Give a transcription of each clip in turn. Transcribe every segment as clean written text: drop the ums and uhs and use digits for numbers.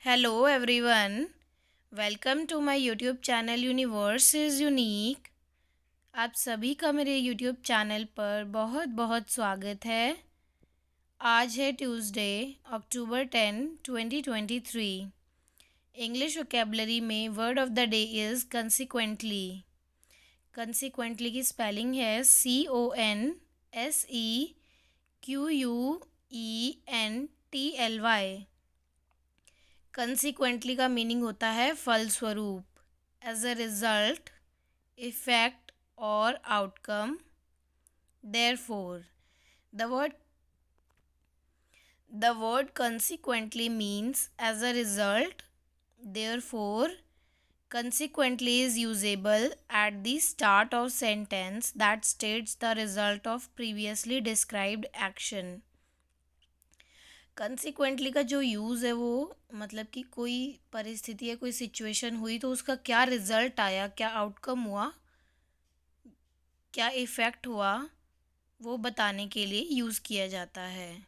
Hello everyone, welcome to my YouTube channel universe is unique. आप सभी का मेरे यूट्यूब चैनल पर बहुत बहुत स्वागत है। आज है ट्यूसडे, अक्टूबर 10, 2023। इंग्लिश वोकेबलरी में word of the day is consequently. Consequently की स्पेलिंग है CONSEQUENTLY। कंसिक्वेंटली का मीनिंग होता है फलस्वरूप, एज अ रिजल्ट, इफेक्ट और outcome. Therefore the word the word consequently means as a result. Therefore consequently is usable at the start of sentence that states the result of previously described action। Consequently का जो use है वो मतलब कि कोई परिस्थिति या कोई सिचुएशन हुई तो उसका क्या रिज़ल्ट आया, क्या आउटकम हुआ, क्या इफ़ेक्ट हुआ, वो बताने के लिए यूज़ किया जाता है।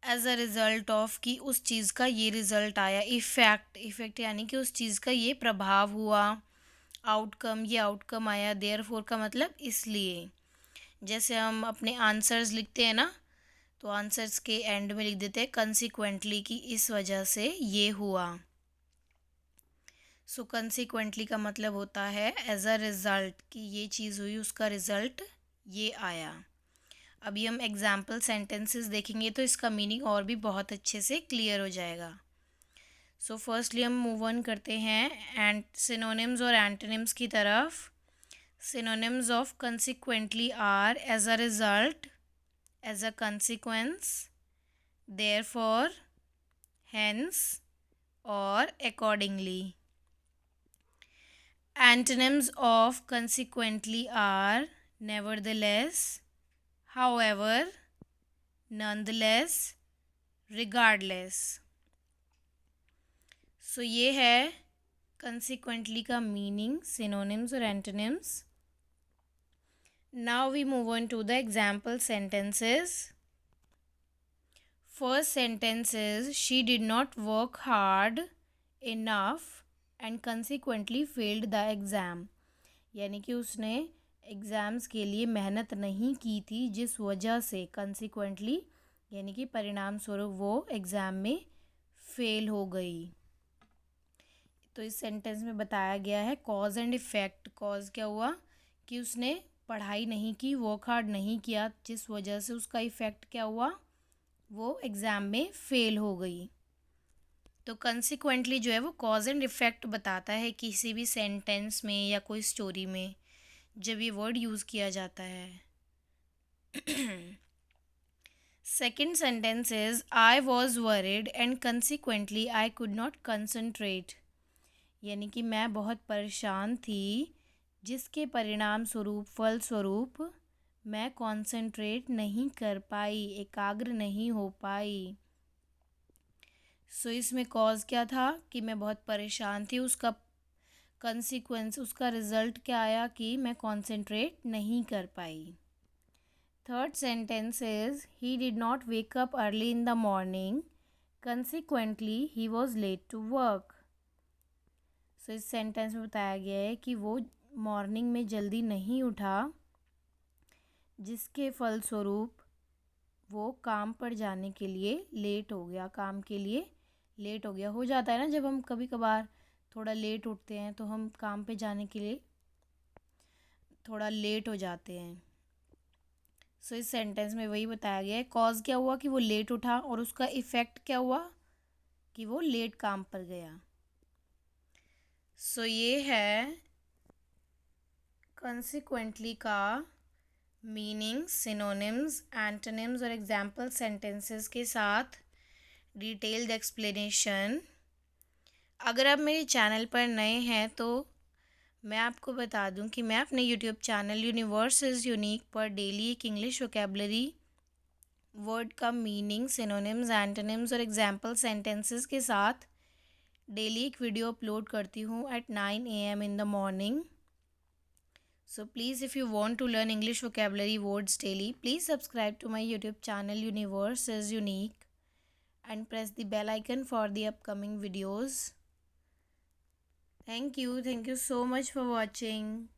एज अ रिज़ल्ट ऑफ कि उस चीज़ का ये रिज़ल्ट आया। इफ़ेक्ट यानी कि उस चीज़ का ये प्रभाव हुआ। आउटकम, ये आउटकम आया। देयरफॉर का मतलब इसलिए। जैसे हम अपने आंसर्स लिखते हैं ना, तो आंसर्स के एंड में लिख देते हैं कंसिक्वेंटली कि इस वजह से ये हुआ। सो कंसिक्वेंटली का मतलब होता है एज अ रिज़ल्ट कि ये चीज़ हुई, उसका रिज़ल्ट ये आया। अभी हम एग्जाम्पल सेंटेंसेस देखेंगे तो इसका मीनिंग और भी बहुत अच्छे से क्लियर हो जाएगा। सो फर्स्टली हम मूव ऑन करते हैं एंड सिनोनिम्स और एंटोनिम्स की तरफ। Synonyms of consequently are as a result, as a consequence, therefore, hence और accordingly. Antonyms of consequently are nevertheless, however, nonetheless, regardless। So ये है consequently का मीनिंग, synonyms और antonyms। Now we move on to the example sentences। First sentence is she did not work hard enough and consequently failed the exam। यानी कि उसने exams के लिए मेहनत नहीं की थी, जिस वजह से कंसिक्वेंटली यानी कि परिणाम स्वरूप वो एग्ज़ाम में फ़ेल हो गई। तो इस सेंटेंस में बताया गया है कॉज एंड इफ़ेक्ट। कॉज क्या हुआ कि उसने पढ़ाई नहीं की, वर्क हार्ड नहीं किया, जिस वजह से उसका इफ़ेक्ट क्या हुआ, वो एग्ज़ाम में फ़ेल हो गई। तो कंसिक्वेंटली जो है वो कॉज एंड इफ़ेक्ट बताता है किसी भी सेंटेंस में या कोई स्टोरी में जब ये वर्ड यूज़ किया जाता है। Second sentence is I was worried and consequently I could not concentrate. यानी कि मैं बहुत परेशान थी, जिसके परिणाम स्वरूप, फलस्वरूप मैं कॉन्सेंट्रेट नहीं कर पाई, एकाग्र नहीं हो पाई। सो इसमें कॉज क्या था कि मैं बहुत परेशान थी, उसका कंसिक्वेंस, उसका रिज़ल्ट क्या आया कि मैं कॉन्सेंट्रेट नहीं कर पाई। Third sentence is he did not wake up early in the morning, consequently he was late to work. So इस सेंटेंस में बताया गया है कि वो मॉर्निंग में जल्दी नहीं उठा, जिसके फलस्वरूप वो काम पर जाने के लिए लेट हो गया, काम के लिए लेट हो गया। हो जाता है ना, जब हम कभी कभार थोड़ा लेट उठते हैं तो हम काम पे जाने के लिए थोड़ा लेट हो जाते हैं। सो इस सेंटेंस में वही बताया गया है। कॉज क्या हुआ कि वो लेट उठा और उसका इफ़ेक्ट क्या हुआ कि वो लेट काम पर गया। सो ये है कंसिक्वेंटली का मीनिंग, सिनोनिम्स, एंटोनिम्स और एग्जाम्पल सेंटेंसेस के साथ डिटेल्ड एक्सप्लेनेशन। अगर आप मेरे चैनल पर नए हैं तो मैं आपको बता दूं कि मैं अपने YouTube channel universe is unique पर डेली एक इंग्लिश वोकेबलरी वर्ड का मीनिंग, सिनोनिम्स, एंटोनिम्स और एग्जाम्पल सेंटेंसेस के साथ डेली एक वीडियो अपलोड करती हूँ at 9 AM in the morning. So please if you want to learn English vocabulary words daily, please subscribe to my YouTube channel universe is unique and press the bell icon for the upcoming videos. Thank you so much for watching.